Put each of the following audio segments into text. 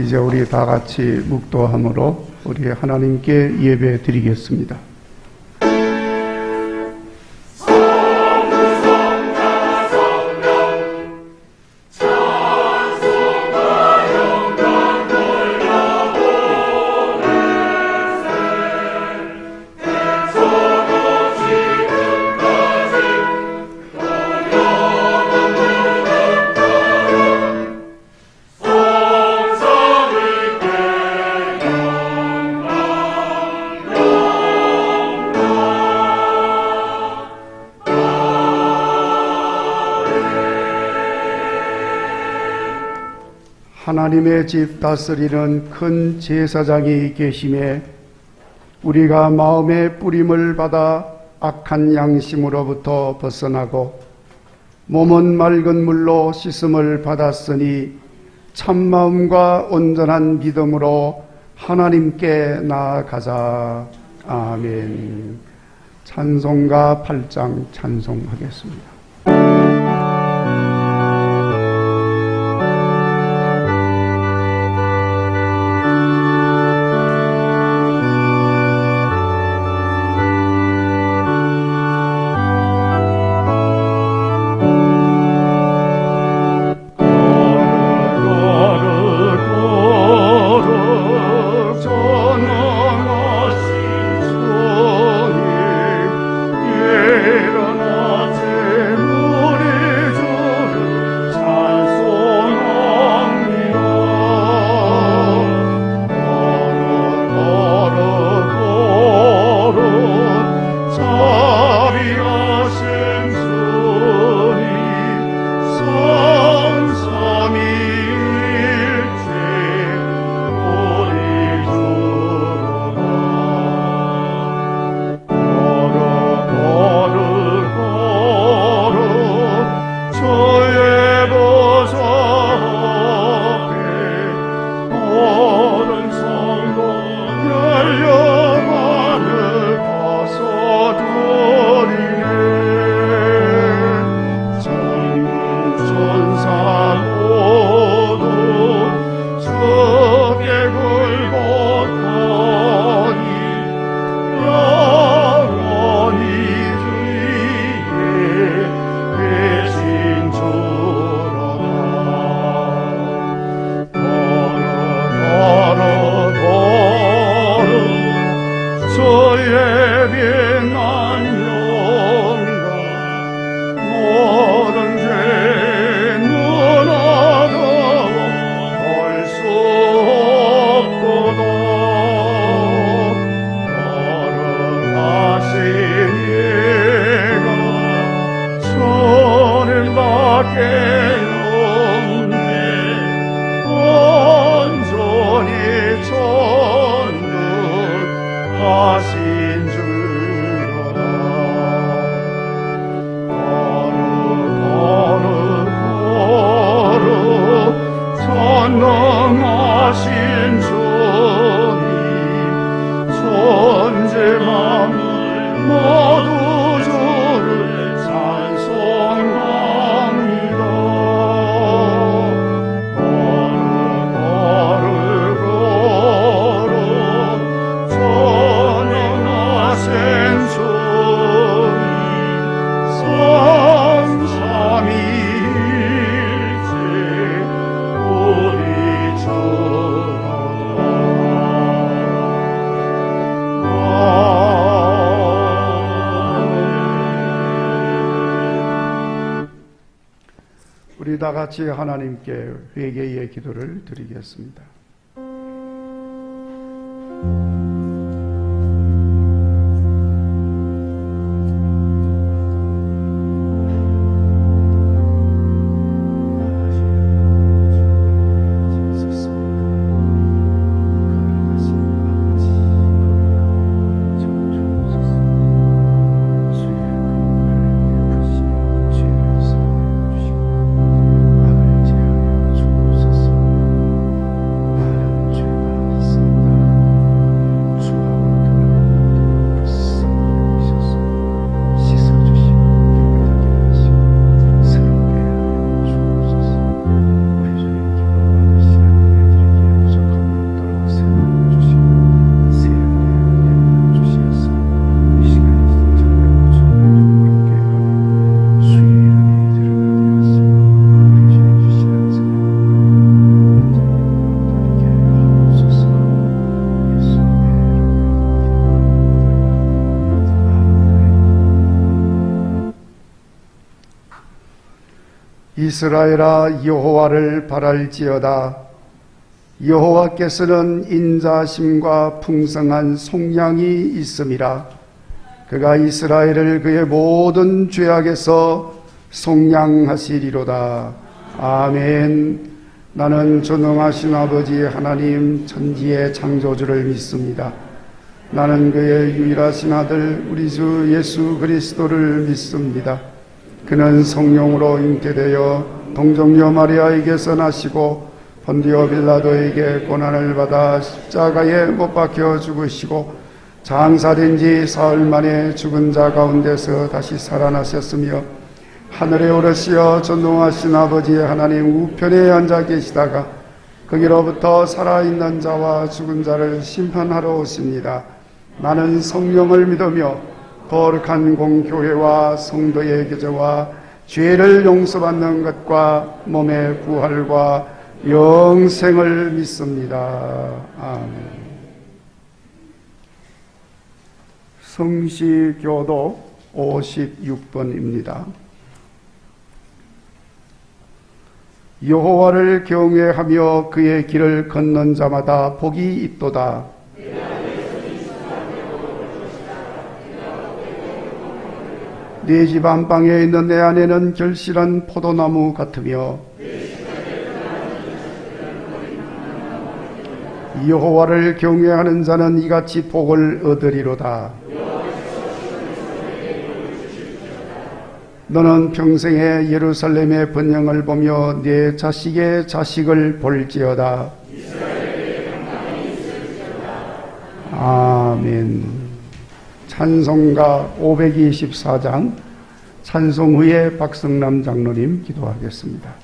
이제 우리 다 같이 묵도함으로 우리 하나님께 예배 드리겠습니다. 하나님의 집 다스리는 큰 제사장이 계심에 우리가 마음의 뿌림을 받아 악한 양심으로부터 벗어나고 몸은 맑은 물로 씻음을 받았으니 참마음과 온전한 믿음으로 하나님께 나아가자. 아멘. 찬송가 8장 찬송하겠습니다. 우리 다 같이 하나님께 회개의 기도를 드리겠습니다. 이스라엘아 여호와를 바랄지어다. 여호와께서는 인자심과 풍성한 속량이 있음이라. 그가 이스라엘을 그의 모든 죄악에서 속량하시리로다. 아멘. 나는 전능하신 아버지 하나님 천지의 창조주를 믿습니다. 나는 그의 유일하신 아들 우리 주 예수 그리스도를 믿습니다. 그는 성령으로 잉태되어 동정녀 마리아에게서 나시고 본디오 빌라도에게 고난을 받아 십자가에 못 박혀 죽으시고 장사된 지 사흘 만에 죽은 자 가운데서 다시 살아나셨으며 하늘에 오르시어 전능하신 아버지 하나님 우편에 앉아 계시다가 거기로부터 살아있는 자와 죽은 자를 심판하러 오십니다. 나는 성령을 믿으며 거룩한 공교회와 성도의 교제와 죄를 용서받는 것과 몸의 부활과 영생을 믿습니다. 아멘. 성시교도 56번입니다. 여호와를 경외하며 그의 길을 걷는 자마다 복이 있도다. 네 집 안방에 있는 내 아내는 결실한 포도나무 같으며 여호와를 경외하는 자는 이같이 복을 얻으리로다. 너는 평생에 예루살렘의 번영을 보며 네 자식의 자식을 볼지어다. 아멘. 찬송가 524장 찬송 후에 박성남 장로님 기도하겠습니다.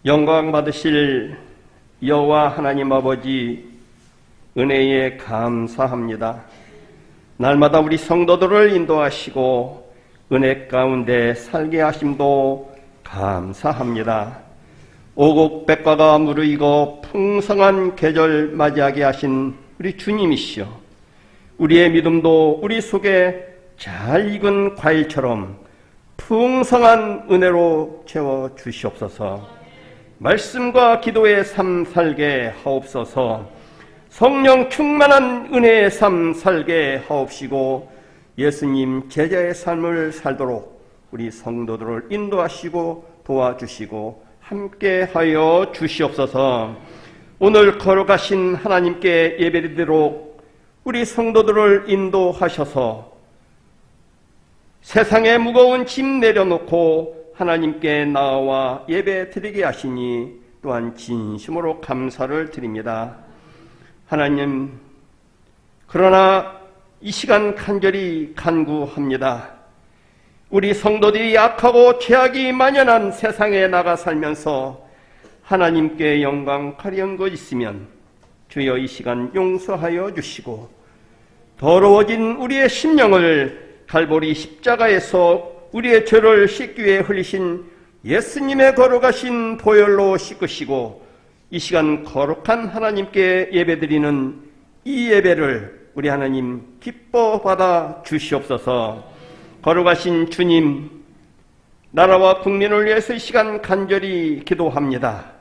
영광 받으실 여호와 하나님 아버지 은혜에 감사합니다. 날마다 우리 성도들을 인도하시고 은혜 가운데 살게 하심도 감사합니다. 오곡 백과가 무르익어 풍성한 계절 맞이하게 하신 우리 주님이시여, 우리의 믿음도 우리 속에 잘 익은 과일처럼 풍성한 은혜로 채워 주시옵소서. 말씀과 기도의 삶 살게 하옵소서. 성령 충만한 은혜의 삶 살게 하옵시고 예수님 제자의 삶을 살도록 우리 성도들을 인도하시고 도와주시고 함께하여 주시옵소서. 오늘 걸어가신 하나님께 예배드리도록 우리 성도들을 인도하셔서 세상의 무거운 짐 내려놓고 하나님께 나와 예배드리게 하시니 또한 진심으로 감사를 드립니다. 하나님, 그러나 이 시간 간절히 간구합니다. 우리 성도들이 약하고 죄악이 만연한 세상에 나가 살면서 하나님께 영광 가려운 것 있으면 주여 이 시간 용서하여 주시고 더러워진 우리의 심령을 갈보리 십자가에서 우리의 죄를 씻기 위해 흘리신 예수님의 걸어가신 보혈로 씻으시고 이 시간 거룩한 하나님께 예배드리는 이 예배를 우리 하나님 기뻐 받아 주시옵소서. 걸어가신 주님, 나라와 국민을 위해서 이 시간 간절히 기도합니다.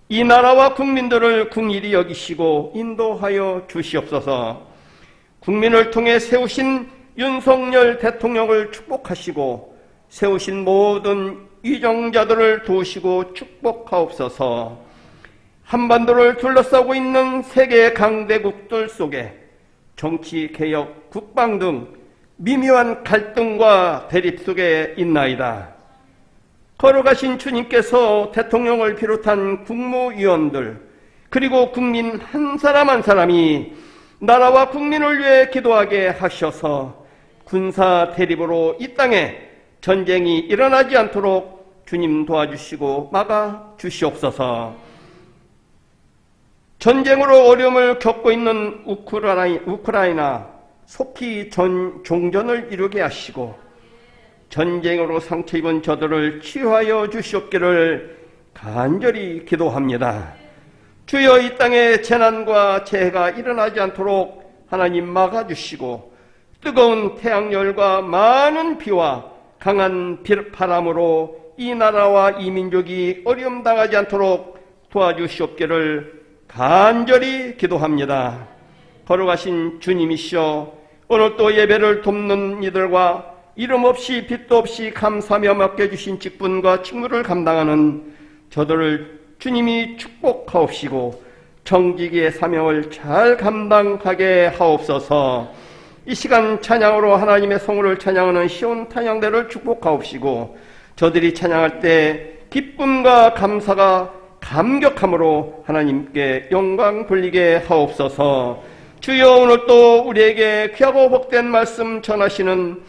이 나라와 국민들을 긍휼히 여기시고 인도하여 주시옵소서. 국민을 통해 세우신 윤석열 대통령을 축복하시고 세우신 모든 위정자들을 도우시고 축복하옵소서. 한반도를 둘러싸고 있는 세계 강대국들 속에 정치, 개혁, 국방 등 미묘한 갈등과 대립 속에 있나이다. 걸어가신 주님께서 대통령을 비롯한 국무위원들 그리고 국민 한 사람 한 사람이 나라와 국민을 위해 기도하게 하셔서 군사 대립으로 이 땅에 전쟁이 일어나지 않도록 주님 도와주시고 막아 주시옵소서. 전쟁으로 어려움을 겪고 있는 우크라이나 속히 종전을 이루게 하시고 전쟁으로 상처 입은 저들을 치유하여 주시옵기를 간절히 기도합니다. 주여 이 땅에 재난과 재해가 일어나지 않도록 하나님 막아주시고 뜨거운 태양열과 많은 비와 강한 바람으로 이 나라와 이 민족이 어려움 당하지 않도록 도와주시옵기를 간절히 기도합니다. 걸어가신 주님이시여 오늘 또 예배를 돕는 이들과 이름 없이 빚도 없이 감사하며 맡겨주신 직분과 직무를 감당하는 저들을 주님이 축복하옵시고 정직의 사명을 잘 감당하게 하옵소서. 이 시간 찬양으로 하나님의 성호를 찬양하는 시온 찬양대를 축복하옵시고 저들이 찬양할 때 기쁨과 감사가 감격함으로 하나님께 영광 돌리게 하옵소서. 주여 오늘 또 우리에게 귀하고 복된 말씀 전하시는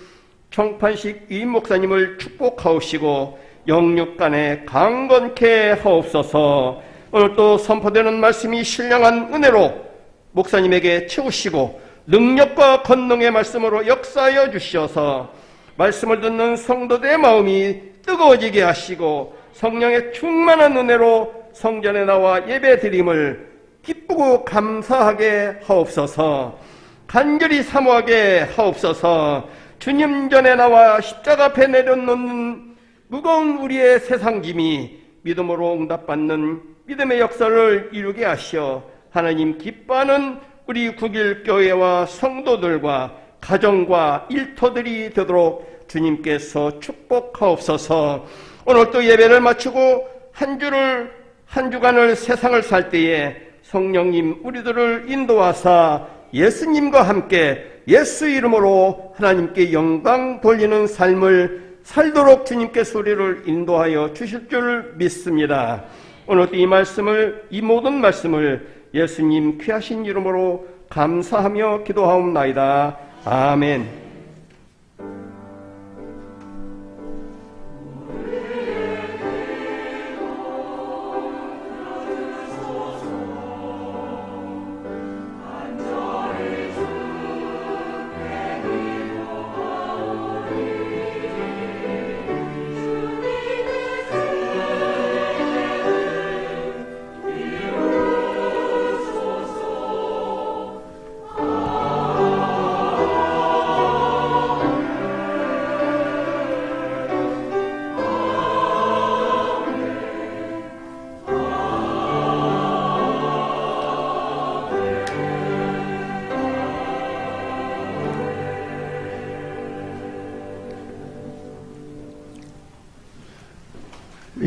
청판식 위임 목사님을 축복하옵시고 영육간에 강건케 하옵소서. 오늘 또 선포되는 말씀이 신령한 은혜로 목사님에게 채우시고 능력과 권능의 말씀으로 역사하여 주셔서 말씀을 듣는 성도들의 마음이 뜨거워지게 하시고 성령의 충만한 은혜로 성전에 나와 예배드림을 기쁘고 감사하게 하옵소서. 간절히 사모하게 하옵소서. 주님 전에 나와 십자가 앞에 내려놓는 무거운 우리의 세상짐이 믿음으로 응답받는 믿음의 역사를 이루게 하시어 하나님 기뻐하는 우리 국일교회와 성도들과 가정과 일터들이 되도록 주님께서 축복하옵소서. 오늘 또 예배를 마치고 한 주간을 세상을 살 때에 성령님 우리들을 인도하사 예수님과 함께 예수 이름으로 하나님께 영광 돌리는 삶을 살도록 주님께서 우리를 인도하여 주실 줄 믿습니다. 오늘 이 모든 말씀을 예수님 귀하신 이름으로 감사하며 기도하옵나이다. 아멘.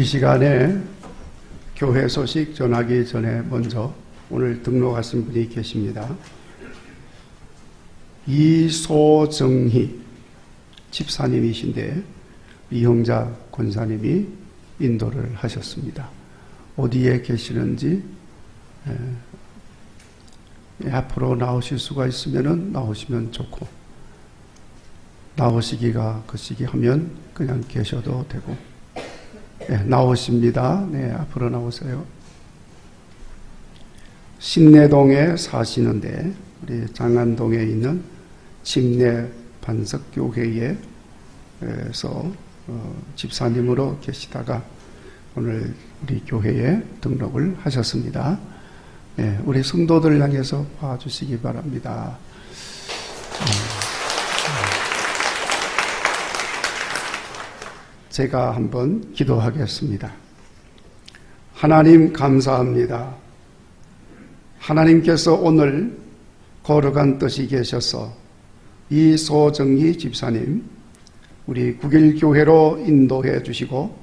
이 시간에 교회 소식 전하기 전에 먼저 오늘 등록하신 분이 계십니다. 이소정희 집사님이신데 이형자 권사님이 인도를 하셨습니다. 어디에 계시는지 앞으로 나오실 수가 있으면 나오시면 좋고, 나오시기가 거시기 하면 그냥 계셔도 되고. 나오십니다. 앞으로 나오세요. 신내동에 사시는데 우리 장안동에 있는 침례 반석교회에서 집사님으로 계시다가 오늘 우리 교회에 등록을 하셨습니다. 우리 성도들 향해서 봐주시기 바랍니다. 제가 한번 기도하겠습니다. 하나님 감사합니다. 하나님께서 오늘 거룩한 뜻이 계셔서 이소정희 집사님 우리 국일교회로 인도해 주시고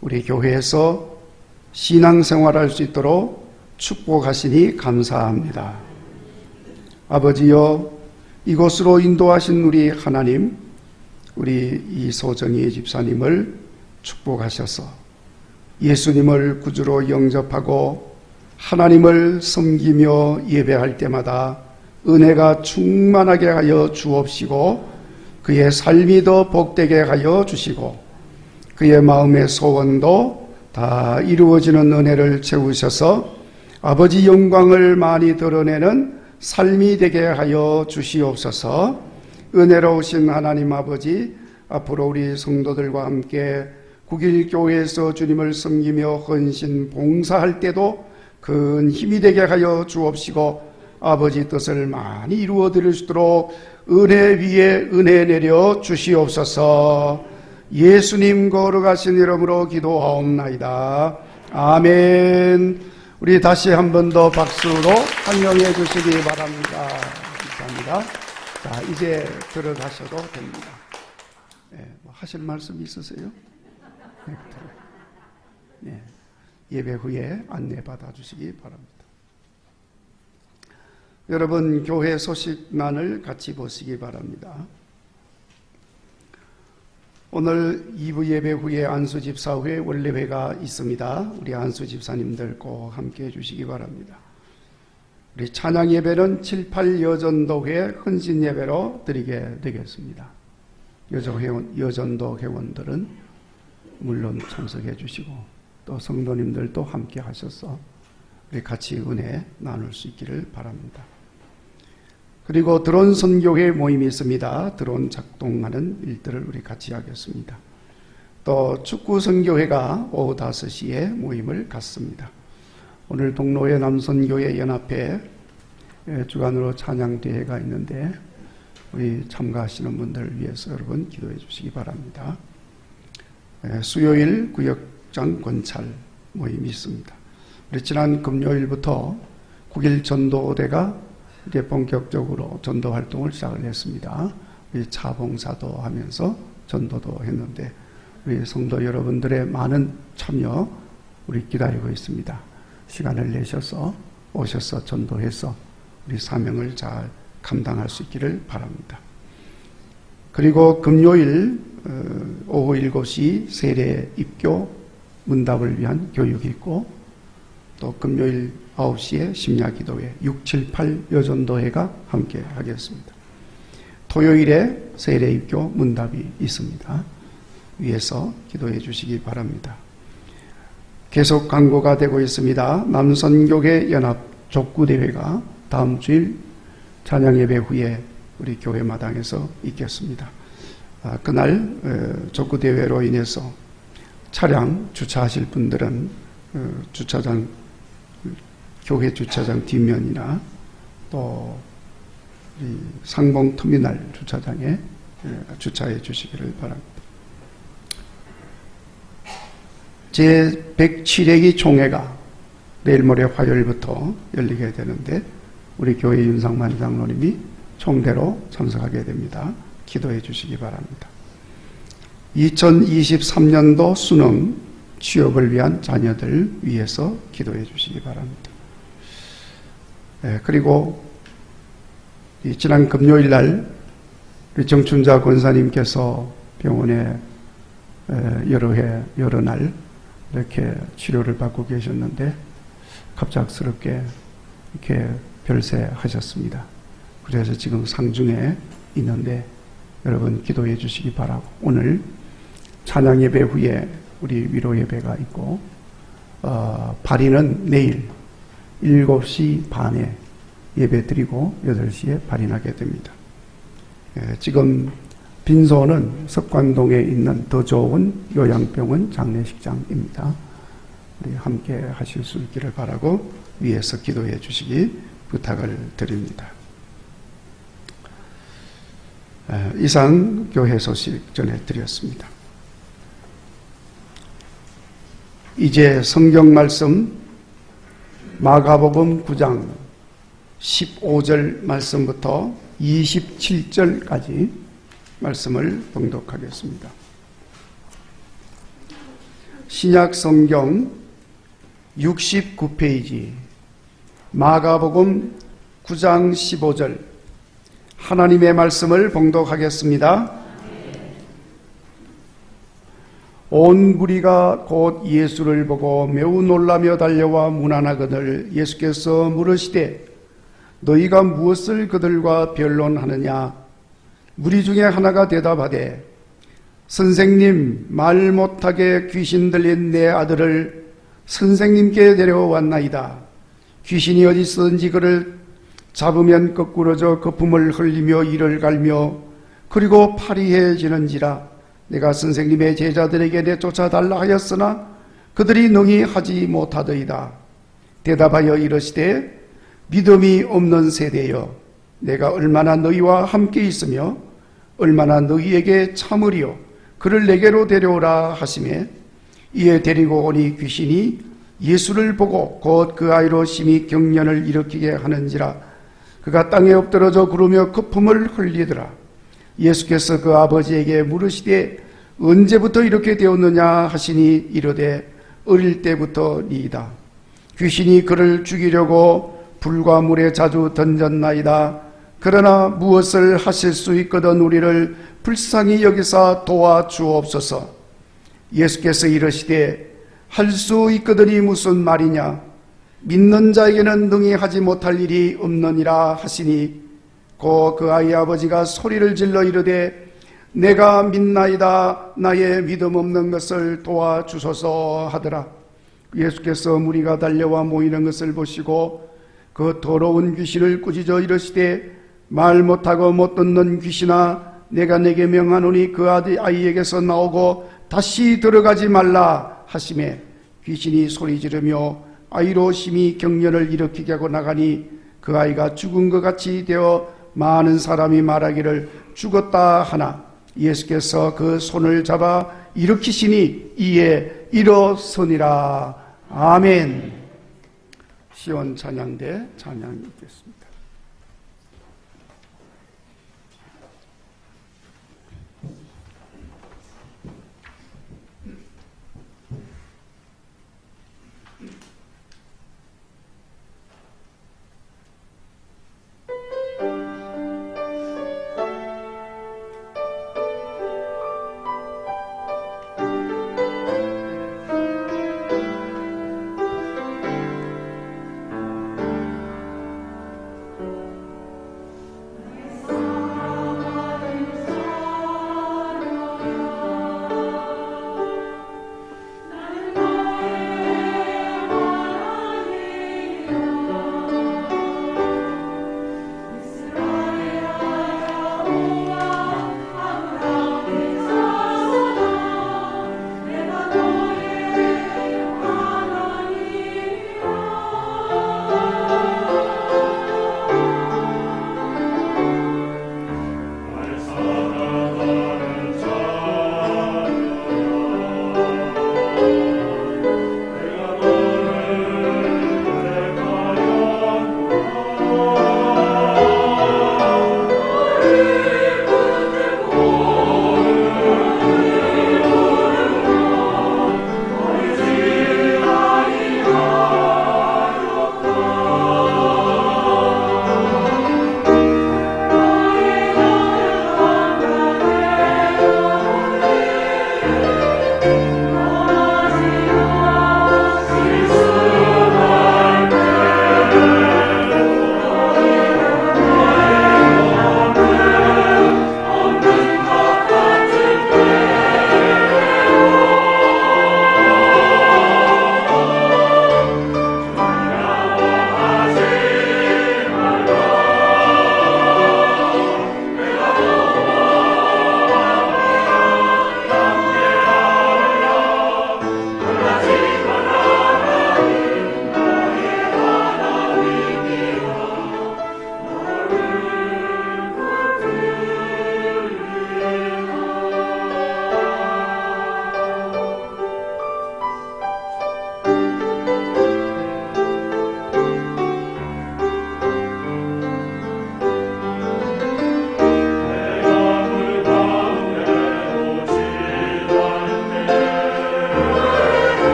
우리 교회에서 신앙생활할 수 있도록 축복하시니 감사합니다. 아버지여, 이곳으로 인도하신 우리 하나님, 우리 이소정희 집사님을 축복하셔서 예수님을 구주로 영접하고 하나님을 섬기며 예배할 때마다 은혜가 충만하게 하여 주옵시고 그의 삶이 더 복되게 하여 주시고 그의 마음의 소원도 다 이루어지는 은혜를 채우셔서 아버지 영광을 많이 드러내는 삶이 되게 하여 주시옵소서. 은혜로우신 하나님 아버지, 앞으로 우리 성도들과 함께 국일교회에서 주님을 섬기며 헌신 봉사할 때도 큰 힘이 되게 하여 주옵시고 아버지 뜻을 많이 이루어 드릴 수 있도록 은혜 위에 은혜 내려 주시옵소서. 예수님 거룩하신 이름으로 기도하옵나이다. 아멘. 우리 다시 한 번 더 박수로 환영해 주시기 바랍니다. 감사합니다. 자, 이제 들어가셔도 됩니다. 하실 말씀 있으세요? 예배 후에 안내 받아 주시기 바랍니다. 여러분, 교회 소식란을 같이 보시기 바랍니다. 오늘 2부 예배 후에 안수집사회 원래회가 있습니다. 우리 안수집사님들 꼭 함께 해주시기 바랍니다. 우리 찬양 예배는 7, 8 여전도회 헌신 예배로 드리게 되겠습니다. 여전도 회원들은 물론 참석해 주시고 또 성도님들도 함께 하셔서 우리 같이 은혜 나눌 수 있기를 바랍니다. 그리고 드론 선교회 모임이 있습니다. 드론 작동하는 일들을 우리 같이 하겠습니다. 또 축구 선교회가 오후 5시에 모임을 갖습니다. 오늘 동로의 남선교회 연합회 주간으로 찬양대회가 있는데 우리 참가하시는 분들을 위해서 여러분 기도해 주시기 바랍니다. 수요일 구역장 권찰 모임이 있습니다. 우리 지난 금요일부터 국일 전도대가 이제 본격적으로 전도 활동을 시작을 했습니다. 우리 차봉사도 하면서 전도도 했는데 우리 성도 여러분들의 많은 참여 우리 기다리고 있습니다. 시간을 내셔서 오셔서 전도해서 우리 사명을 잘 감당할 수 있기를 바랍니다. 그리고 금요일 오후 7시 세례 입교 문답을 위한 교육이 있고 또 금요일 9시에 심야기도회 6, 7, 8 여전도회가 함께 하겠습니다. 토요일에 세례 입교 문답이 있습니다. 위에서 기도해 주시기 바랍니다. 계속 광고가 되고 있습니다. 남선교회 연합 족구대회가 다음 주일 찬양예배 후에 우리 교회 마당에서 있겠습니다. 그날 족구대회로 인해서 차량 주차하실 분들은 교회 주차장 뒷면이나 또 상봉터미널 주차장에 주차해 주시기를 바랍니다. 제107회기 총회가 내일 모레 화요일부터 열리게 되는데 우리 교회 윤상만 장로님이 총대로 참석하게 됩니다. 기도해 주시기 바랍니다. 2023년도 수능 취업을 위한 자녀들 위해서 기도해 주시기 바랍니다. 그리고 지난 금요일 날 우리 정춘자 권사님께서 병원에 여러 날 이렇게 치료를 받고 계셨는데 갑작스럽게 이렇게 별세하셨습니다. 그래서 지금 상중에 있는데 여러분 기도해 주시기 바라고, 오늘 찬양 예배 후에 우리 위로 예배가 있고 발인은 내일 7시 반에 예배 드리고 8시에 발인하게 됩니다. 지금 빈소는 석관동에 있는 더 좋은 요양병원 장례식장입니다. 우리 함께 하실 수 있기를 바라고 위에서 기도해 주시기 부탁을 드립니다. 이상 교회 소식 전해드렸습니다. 이제 성경 말씀 마가복음 9장 15절 말씀부터 27절까지 말씀을 봉독하겠습니다. 신약 성경 69페이지 마가복음 9장 15절 하나님의 말씀을 봉독하겠습니다. 온 무리가 곧 예수를 보고 매우 놀라며 달려와 문안하거늘 예수께서 물으시되 너희가 무엇을 그들과 변론하느냐? 무리 중에 하나가 대답하되 선생님, 말 못하게 귀신 들린 내 아들을 선생님께 데려왔나이다. 귀신이 어디 있었는지 그를 잡으면 거꾸러져 거품을 흘리며 이를 갈며 그리고 파리해지는지라. 내가 선생님의 제자들에게 내쫓아달라 하였으나 그들이 능히 하지 못하더이다. 대답하여 이르시되 믿음이 없는 세대여, 내가 얼마나 너희와 함께 있으며 얼마나 너희에게 참으리요. 그를 내게로 데려오라 하시매 이에 데리고 오니 귀신이 예수를 보고 곧 그 아이로 심히 경련을 일으키게 하는지라. 그가 땅에 엎드러져 구르며 거품을 흘리더라. 예수께서 그 아버지에게 물으시되 언제부터 이렇게 되었느냐 하시니 이르되 어릴 때부터니이다. 귀신이 그를 죽이려고 불과 물에 자주 던졌나이다. 그러나 무엇을 하실 수 있거든 우리를 불쌍히 여기사 도와주옵소서. 예수께서 이르시되 할 수 있거든이 무슨 말이냐? 믿는 자에게는 능히 하지 못할 일이 없느니라 하시니 곧 그 아이의 아버지가 소리를 질러 이르되 내가 믿나이다. 나의 믿음 없는 것을 도와주소서 하더라. 예수께서 무리가 달려와 모이는 것을 보시고 그 더러운 귀신을 꾸짖어 이르시되 말 못하고 못 듣는 귀신아, 내가 내게 명하노니 그 아이에게서 나오고 다시 들어가지 말라 하시매 귀신이 소리 지르며 아이로 심히 경련을 일으키게 하고 나가니 그 아이가 죽은 것 같이 되어 많은 사람이 말하기를 죽었다 하나 예수께서 그 손을 잡아 일으키시니 이에 일어서니라. 아멘. 시온 찬양대 찬양 있겠습니다.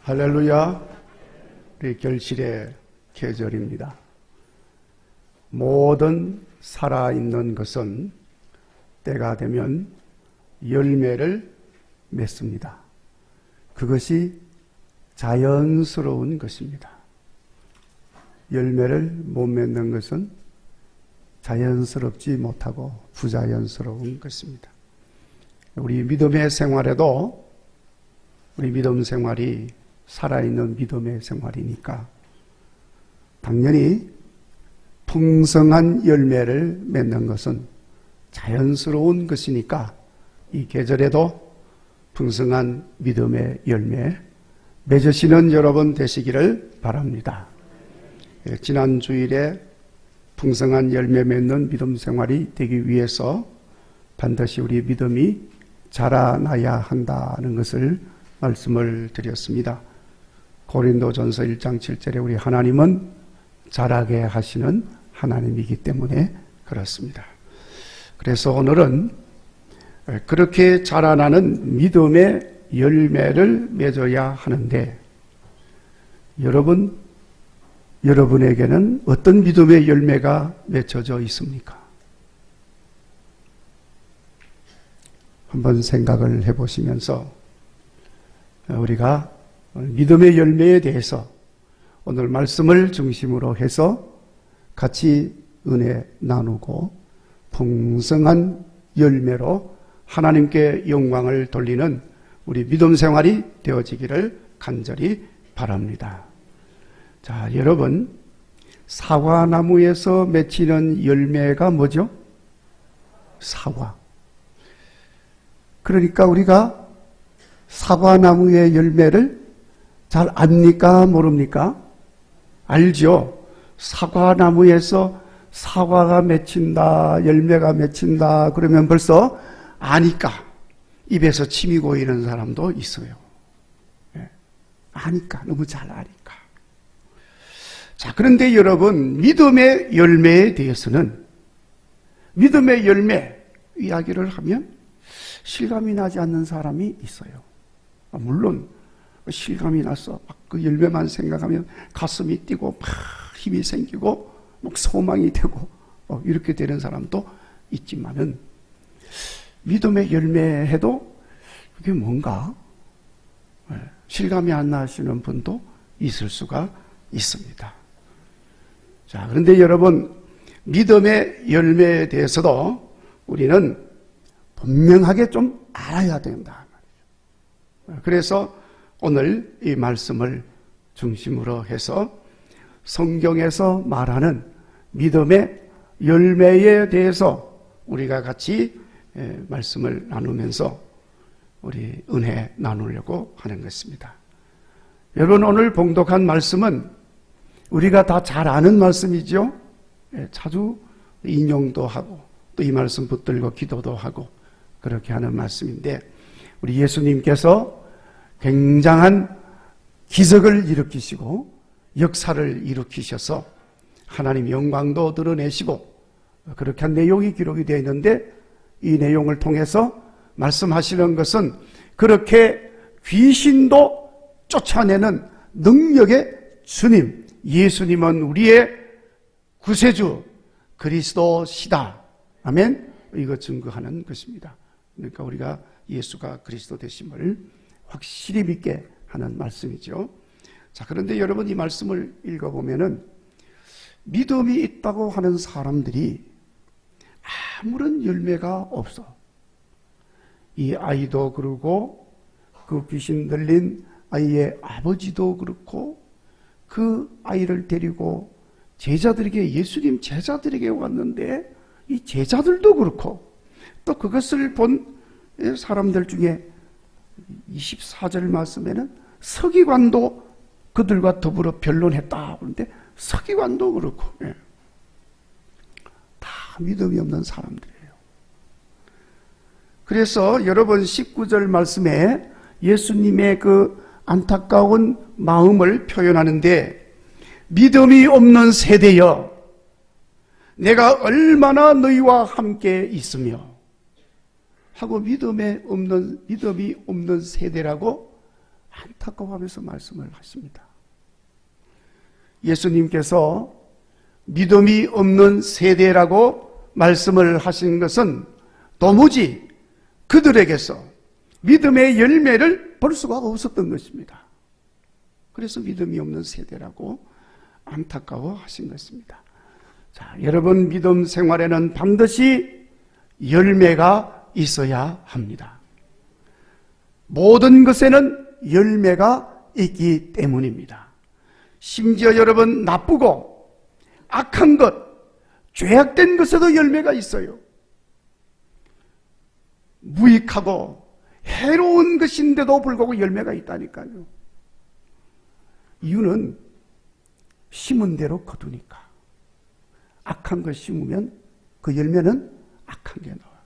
할렐루야. 우리 결실의 계절입니다. 모든 살아있는 것은 때가 되면 열매를 맺습니다. 그것이 자연스러운 것입니다. 열매를 못 맺는 것은 자연스럽지 못하고 부자연스러운 것입니다. 우리 믿음의 생활에도 우리 믿음 생활이 살아있는 믿음의 생활이니까 당연히 풍성한 열매를 맺는 것은 자연스러운 것이니까 이 계절에도 풍성한 믿음의 열매 맺으시는 여러분 되시기를 바랍니다. 지난 주일에 풍성한 열매 맺는 믿음 생활이 되기 위해서 반드시 우리 믿음이 자라나야 한다는 것을 말씀을 드렸습니다. 고린도전서 1장 7절에 우리 하나님은 자라게 하시는 하나님이기 때문에 그렇습니다. 그래서 오늘은 그렇게 자라나는 믿음의 열매를 맺어야 하는데 여러분에게는 어떤 믿음의 열매가 맺혀져 있습니까? 한번 생각을 해보시면서 우리가 믿음의 열매에 대해서 오늘 말씀을 중심으로 해서 같이 은혜 나누고 풍성한 열매로 하나님께 영광을 돌리는 우리 믿음 생활이 되어지기를 간절히 바랍니다. 자, 여러분, 사과나무에서 맺히는 열매가 뭐죠? 사과. 그러니까 우리가 사과나무의 열매를 잘 압니까? 모릅니까? 알죠? 사과나무에서 사과가 맺힌다, 열매가 맺힌다, 그러면 벌써 아니까 입에서 침이 고이는 사람도 있어요. 아니까, 너무 잘 아니까. 자, 그런데 여러분, 믿음의 열매에 대해서는 믿음의 열매 이야기를 하면 실감이 나지 않는 사람이 있어요. 물론 실감이 나서 막 그 열매만 생각하면 가슴이 뛰고 막 힘이 생기고 막 소망이 되고 이렇게 되는 사람도 있지만은 믿음의 열매해도 그게 뭔가 실감이 안 나시는 분도 있을 수가 있습니다. 자, 그런데 여러분, 믿음의 열매에 대해서도 우리는 분명하게 좀 알아야 된다. 그래서 오늘 이 말씀을 중심으로 해서 성경에서 말하는 믿음의 열매에 대해서 우리가 같이 말씀을 나누면서 우리 은혜 나누려고 하는 것입니다. 여러분, 오늘 봉독한 말씀은 우리가 다 잘 아는 말씀이죠. 자주 인용도 하고 또 이 말씀 붙들고 기도도 하고 그렇게 하는 말씀인데 우리 예수님께서 굉장한 기적을 일으키시고 역사를 일으키셔서 하나님 영광도 드러내시고 그렇게 한 내용이 기록이 되어 있는데 이 내용을 통해서 말씀하시는 것은 그렇게 귀신도 쫓아내는 능력의 주님, 예수님은 우리의 구세주 그리스도시다. 아멘. 이거 증거하는 것입니다. 그러니까 우리가 예수가 그리스도 되심을 확실히 믿게 하는 말씀이죠. 자, 그런데 여러분 이 말씀을 읽어보면은 믿음이 있다고 하는 사람들이 아무런 열매가 없어. 이 아이도 그러고 그 귀신 들린 아이의 아버지도 그렇고 그 아이를 데리고 제자들에게 예수님 제자들에게 왔는데 이 제자들도 그렇고 또 그것을 본 사람들 중에 24절 말씀에는 서기관도 그들과 더불어 변론했다. 그런데 서기관도 그렇고 다 믿음이 없는 사람들이에요. 그래서 여러분 19절 말씀에 예수님의 그 안타까운 마음을 표현하는데 믿음이 없는 세대여 내가 얼마나 너희와 함께 있으며 하고 믿음이 없는 세대라고 안타까워하면서 말씀을 하십니다. 예수님께서 믿음이 없는 세대라고 말씀을 하신 것은 도무지 그들에게서 믿음의 열매를 볼 수가 없었던 것입니다. 그래서 믿음이 없는 세대라고 안타까워하신 것입니다. 자, 여러분, 믿음 생활에는 반드시 열매가 있어야 합니다. 모든 것에는 열매가 있기 때문입니다. 심지어 여러분, 나쁘고 악한 것, 죄악된 것에도 열매가 있어요. 무익하고 해로운 것인데도 불구하고 열매가 있다니까요. 이유는 심은 대로 거두니까. 악한 것 심으면 그 열매는 악한 게 나와요.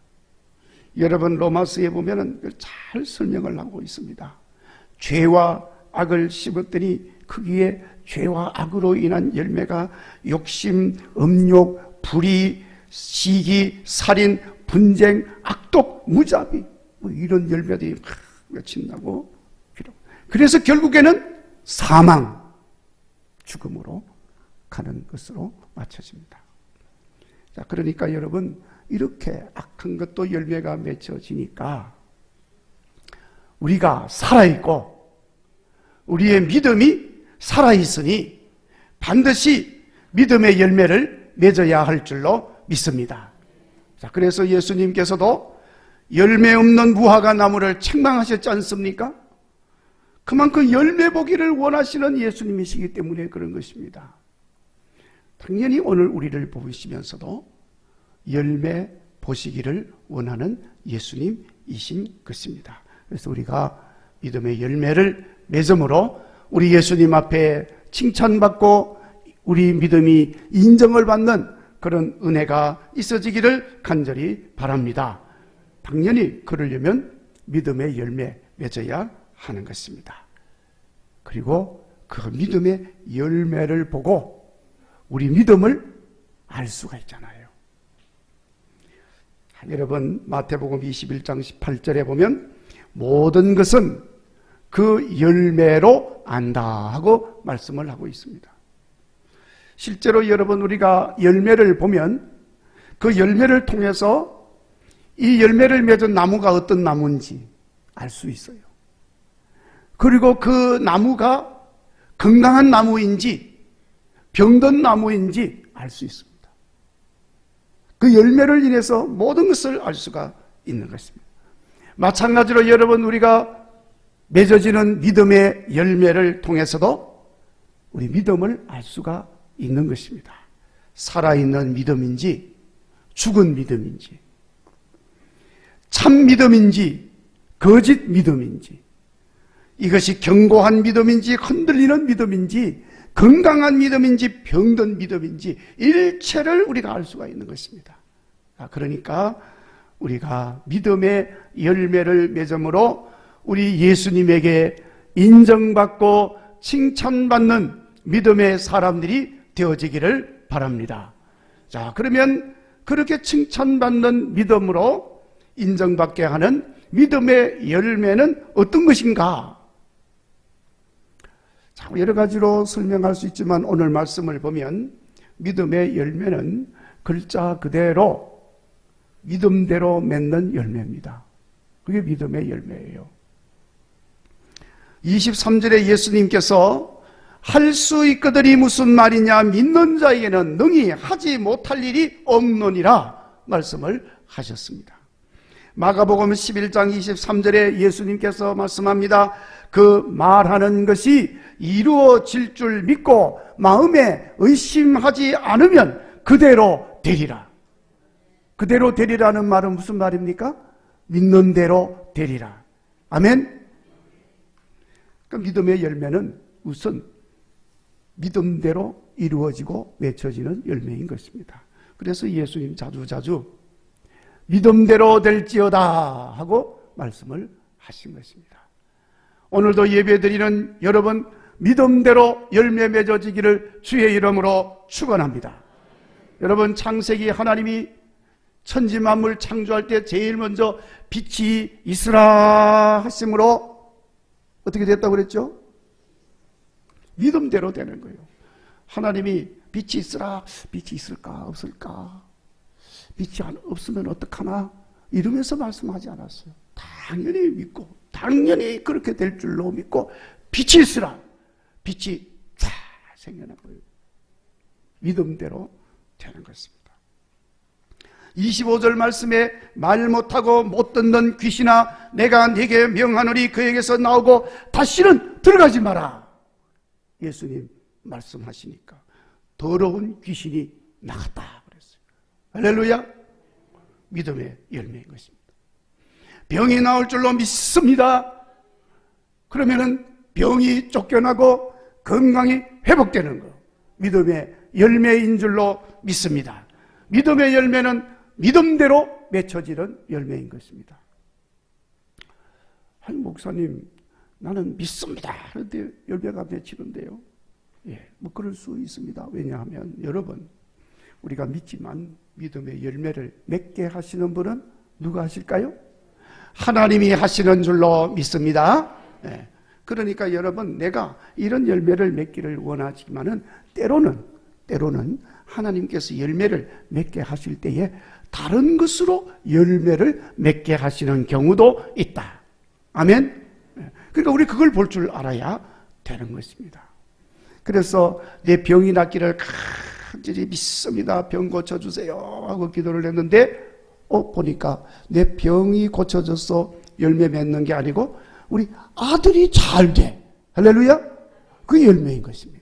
여러분, 로마서에 보면은 잘 설명을 하고 있습니다. 죄와 악을 심었더니 거기에 죄와 악으로 인한 열매가 욕심, 음욕, 불의, 시기, 살인, 분쟁, 악독, 무자비, 이런 열매들이 막 맺힌다고. 그래서 결국에는 사망, 죽음으로 가는 것으로 맞춰집니다. 자, 그러니까 여러분, 이렇게 악한 것도 열매가 맺혀지니까 우리가 살아있고 우리의 믿음이 살아있으니 반드시 믿음의 열매를 맺어야 할 줄로 믿습니다. 자, 그래서 예수님께서도 열매 없는 무화과 나무를 책망하셨지 않습니까? 그만큼 열매 보기를 원하시는 예수님이시기 때문에 그런 것입니다. 당연히 오늘 우리를 보시면서도 열매 보시기를 원하는 예수님이신 것입니다. 그래서 우리가 믿음의 열매를 맺음으로 우리 예수님 앞에 칭찬받고 우리 믿음이 인정을 받는 그런 은혜가 있어지기를 간절히 바랍니다. 당연히 그러려면 믿음의 열매 맺어야 하는 것입니다. 그리고 그 믿음의 열매를 보고 우리 믿음을 알 수가 있잖아요. 여러분, 마태복음 21장 18절에 보면 모든 것은 그 열매로 안다 하고 말씀을 하고 있습니다. 실제로 여러분, 우리가 열매를 보면 그 열매를 통해서 이 열매를 맺은 나무가 어떤 나무인지 알 수 있어요. 그리고 그 나무가 건강한 나무인지 병든 나무인지 알 수 있습니다. 그 열매를 인해서 모든 것을 알 수가 있는 것입니다. 마찬가지로 여러분, 우리가 맺어지는 믿음의 열매를 통해서도 우리 믿음을 알 수가 있는 것입니다. 살아있는 믿음인지 죽은 믿음인지, 참 믿음인지 거짓 믿음인지, 이것이 견고한 믿음인지 흔들리는 믿음인지 건강한 믿음인지 병든 믿음인지 일체를 우리가 알 수가 있는 것입니다. 그러니까 우리가 믿음의 열매를 맺음으로 우리 예수님에게 인정받고 칭찬받는 믿음의 사람들이 되어지기를 바랍니다. 자, 그러면 그렇게 칭찬받는 믿음으로 인정받게 하는 믿음의 열매는 어떤 것인가? 자, 여러 가지로 설명할 수 있지만 오늘 말씀을 보면 믿음의 열매는 글자 그대로 믿음대로 맺는 열매입니다. 그게 믿음의 열매예요. 23절에 예수님께서 할 수 있거든이 무슨 말이냐, 믿는 자에게는 능히 하지 못할 일이 없느니라 말씀을 하셨습니다. 마가복음 11장 23절에 예수님께서 말씀합니다. 그 말하는 것이 이루어질 줄 믿고 마음에 의심하지 않으면 그대로 되리라. 그대로 되리라는 말은 무슨 말입니까? 믿는 대로 되리라. 아멘. 그 믿음의 열매는 우선 믿음대로 이루어지고 맺혀지는 열매인 것입니다. 그래서 예수님 자주 믿음대로 될지어다 하고 말씀을 하신 것입니다. 오늘도 예배드리는 여러분, 믿음대로 열매 맺어지기를 주의 이름으로 축원합니다. 여러분, 창세기 하나님이 천지 만물 창조할 때 제일 먼저 빛이 있으라 하심으로 어떻게 됐다고 그랬죠? 믿음대로 되는 거예요. 하나님이 빛이 있으라, 빛이 있을까 없을까, 빛이 없으면 어떡하나 이러면서 말씀하지 않았어요. 당연히 믿고 당연히 그렇게 될 줄로 믿고 빛이 있으라, 빛이 쫙 생겨난 거예요. 믿음대로 되는 것입니다. 25절 말씀에 말 못하고 못 듣는 귀신아 내가 네게 명하노니 그에게서 나오고 다시는 들어가지 마라. 예수님 말씀하시니까 더러운 귀신이 나갔다 그랬어요. 할렐루야. 믿음의 열매인 것입니다. 병이 나올 줄로 믿습니다. 그러면은 병이 쫓겨나고 건강이 회복되는 거, 믿음의 열매인 줄로 믿습니다. 믿음의 열매는 믿음대로 맺혀지는 열매인 것입니다. 아니 목사님 나는 믿습니다 그런데 열매가 맺히는데요. 예, 뭐 그럴 수 있습니다. 왜냐하면 여러분 우리가 믿지만 믿음의 열매를 맺게 하시는 분은 누가 하실까요? 하나님이 하시는 줄로 믿습니다. 예, 그러니까 여러분 내가 이런 열매를 맺기를 원하지만은 때로는 하나님께서 열매를 맺게 하실 때에 다른 것으로 열매를 맺게 하시는 경우도 있다. 아멘. 그러니까 우리 그걸 볼 줄 알아야 되는 것입니다. 그래서 내 병이 낫기를 간절히 믿습니다. 병 고쳐주세요 하고 기도를 했는데 보니까 내 병이 고쳐져서 열매 맺는 게 아니고 우리 아들이 잘 돼. 할렐루야. 그 열매인 것입니다.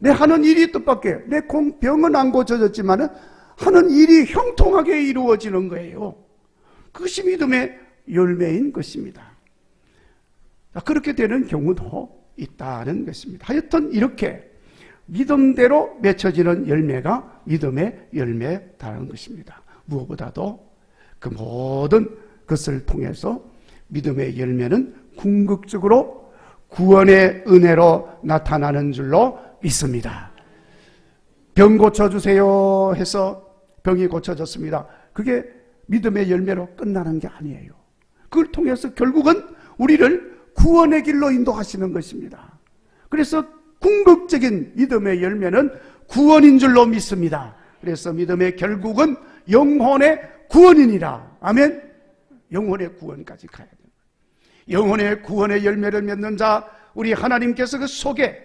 내 하는 일이 뜻밖의 내 병은 안 고쳐졌지만 하는 일이 형통하게 이루어지는 거예요. 그것이 믿음의 열매인 것입니다. 그렇게 되는 경우도 있다는 것입니다. 하여튼 이렇게 믿음대로 맺혀지는 열매가 믿음의 열매다는 것입니다. 무엇보다도 그 모든 것을 통해서 믿음의 열매는 궁극적으로 구원의 은혜로 나타나는 줄로 믿습니다. 병 고쳐주세요 해서 병이 고쳐졌습니다. 그게 믿음의 열매로 끝나는 게 아니에요. 그걸 통해서 결국은 우리를 구원의 길로 인도하시는 것입니다. 그래서 궁극적인 믿음의 열매는 구원인 줄로 믿습니다. 그래서 믿음의 결국은 영혼의 구원이니라. 아멘. 영혼의 구원까지 가야 돼요. 영혼의 구원의 열매를 맺는 자, 우리 하나님께서 그 속에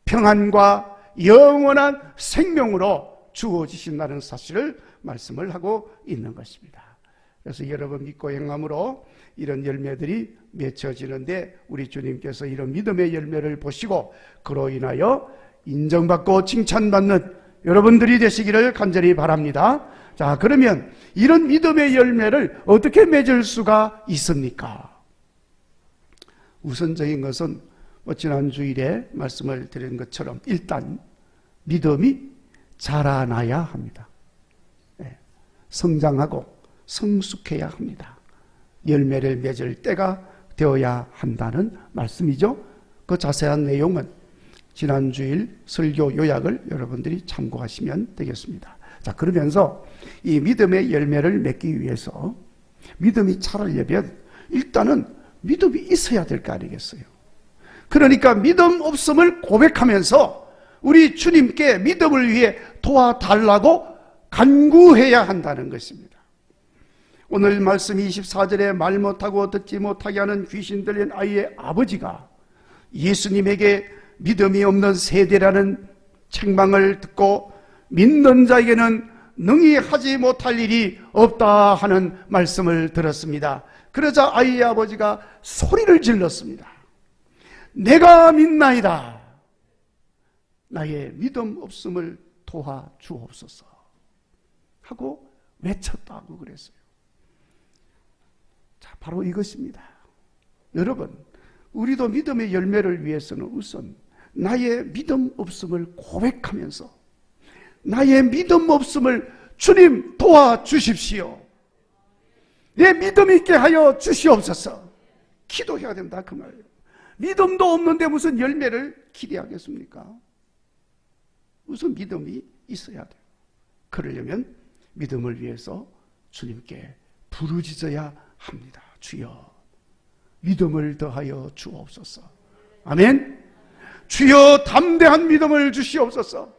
평안과 영원한 생명으로 주어지신다는 사실을 말씀을 하고 있는 것입니다. 그래서 여러분 믿고 행함으로 이런 열매들이 맺혀지는데 우리 주님께서 이런 믿음의 열매를 보시고 그로 인하여 인정받고 칭찬받는 여러분들이 되시기를 간절히 바랍니다. 자, 그러면 이런 믿음의 열매를 어떻게 맺을 수가 있습니까? 우선적인 것은 지난 주일에 말씀을 드린 것처럼 일단 믿음이 자라나야 합니다. 성장하고 성숙해야 합니다. 열매를 맺을 때가 되어야 한다는 말씀이죠. 그 자세한 내용은 지난 주일 설교 요약을 여러분들이 참고하시면 되겠습니다. 자, 그러면서 이 믿음의 열매를 맺기 위해서 믿음이 자라려면 일단은 믿음이 있어야 될 거 아니겠어요? 그러니까 믿음 없음을 고백하면서 우리 주님께 믿음을 위해 도와달라고 간구해야 한다는 것입니다. 오늘 말씀 24절에 말 못하고 듣지 못하게 하는 귀신 들린 아이의 아버지가 예수님에게 믿음이 없는 세대라는 책망을 듣고 믿는 자에게는 능히 하지 못할 일이 없다 하는 말씀을 들었습니다. 그러자 아이의 아버지가 소리를 질렀습니다. 내가 믿나이다. 나의 믿음 없음을 도와주옵소서 하고 외쳤다고 그랬어요. 자, 바로 이것입니다. 여러분, 우리도 믿음의 열매를 위해서는 우선 나의 믿음 없음을 고백하면서 나의 믿음 없음을 주님 도와주십시오. 내 믿음 있게 하여 주시옵소서. 기도해야 된다 그 말이에요. 믿음도 없는데 무슨 열매를 기대하겠습니까? 우선 믿음이 있어야 돼요. 그러려면 믿음을 위해서 주님께 부르짖어야 합니다. 주여, 믿음을 더하여 주옵소서. 아멘. 주여 담대한 믿음을 주시옵소서.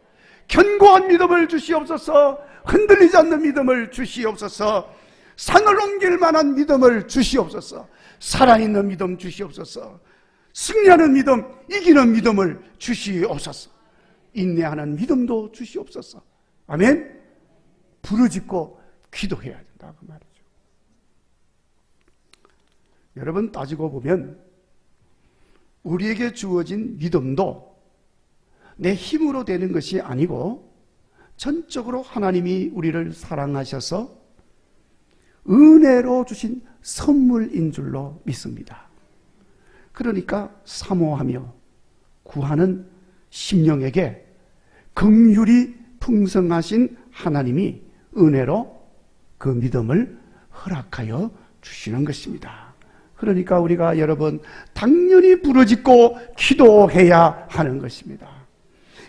견고한 믿음을 주시옵소서. 흔들리지 않는 믿음을 주시옵소서. 산을 옮길 만한 믿음을 주시옵소서. 살아있는 믿음 주시옵소서. 승리하는 믿음, 이기는 믿음을 주시옵소서. 인내하는 믿음도 주시옵소서. 아멘. 부르짖고 기도해야 된다 그 말이죠. 여러분, 따지고 보면 우리에게 주어진 믿음도 내 힘으로 되는 것이 아니고 전적으로 하나님이 우리를 사랑하셔서 은혜로 주신 선물인 줄로 믿습니다. 그러니까 사모하며 구하는 심령에게 긍휼이 풍성하신 하나님이 은혜로 그 믿음을 허락하여 주시는 것입니다. 그러니까 우리가 여러분 당연히 부르짖고 기도해야 하는 것입니다.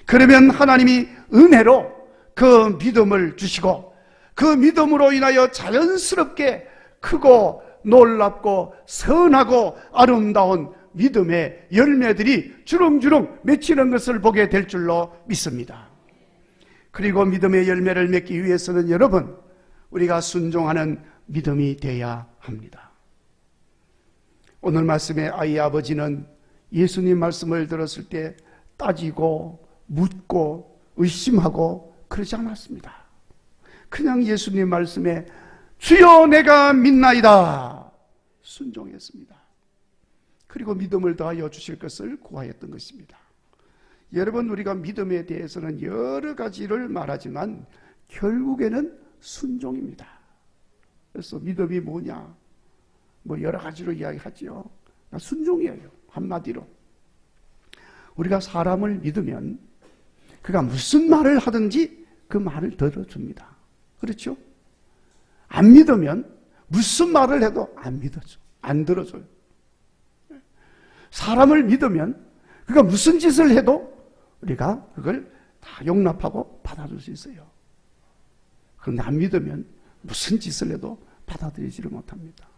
그러면 하나님이 은혜로 그 믿음을 주시고 그 믿음으로 인하여 자연스럽게 크고 놀랍고 선하고 아름다운 믿음의 열매들이 주렁주렁 맺히는 것을 보게 될 줄로 믿습니다. 그리고 믿음의 열매를 맺기 위해서는 여러분, 우리가 순종하는 믿음이 되어야 합니다. 오늘 말씀의 아이 아버지는 예수님 말씀을 들었을 때 따지고 묻고 의심하고 그러지 않았습니다. 그냥 예수님 말씀에 주여 내가 믿나이다 순종했습니다. 그리고 믿음을 더하여 주실 것을 구하였던 것입니다. 여러분, 우리가 믿음에 대해서는 여러 가지를 말하지만 결국에는 순종입니다. 그래서 믿음이 뭐냐? 뭐 여러 가지로 이야기하지요. 순종이에요. 한마디로. 우리가 사람을 믿으면 그가 무슨 말을 하든지 그 말을 들어줍니다. 그렇죠? 안 믿으면 무슨 말을 해도 안 믿어줘. 안 들어줘요. 사람을 믿으면 그가 무슨 짓을 해도 우리가 그걸 다 용납하고 받아줄 수 있어요. 그런데 안 믿으면 무슨 짓을 해도 받아들이지를 못합니다.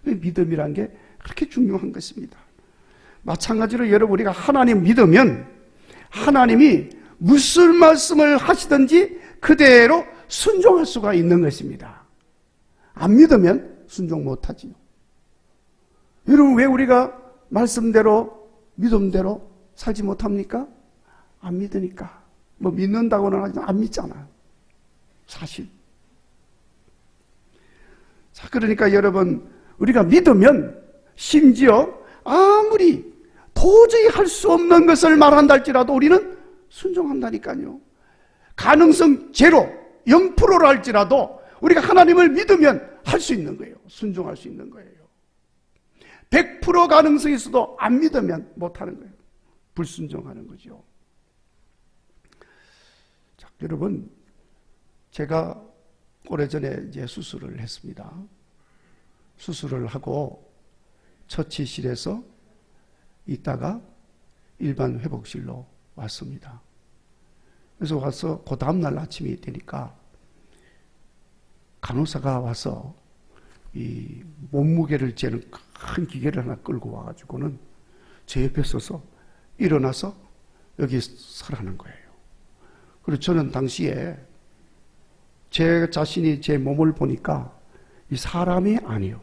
믿음이란 게 그렇게 중요한 것입니다. 마찬가지로 여러분, 우리가 하나님 믿으면 하나님이 무슨 말씀을 하시든지 그대로 순종할 수가 있는 것입니다. 안 믿으면 순종 못하지요. 여러분, 왜 우리가 말씀대로 믿음대로 살지 못합니까? 안 믿으니까. 뭐 믿는다고는 하지만 안 믿잖아요. 사실. 자, 그러니까 여러분, 우리가 믿으면 심지어 아무리 도저히 할 수 없는 것을 말한다 할지라도 우리는 순종한다니까요. 가능성 제로, 0%라 할지라도 우리가 하나님을 믿으면 할 수 있는 거예요. 순종할 수 있는 거예요. 100% 가능성이 있어도 안 믿으면 못하는 거예요. 불순종하는 거죠. 자, 여러분, 제가 오래전에 이제 수술을 했습니다. 수술을 하고 처치실에서 있다가 일반 회복실로 왔습니다. 그래서 와서 그 다음날 아침이 되니까 간호사가 와서 이 몸무게를 재는 큰 기계를 하나 끌고 와가지고는 제 옆에 서서 일어나서 여기 서라는 거예요. 그리고 저는 당시에 제 자신이 제 몸을 보니까 이 사람이 아니요.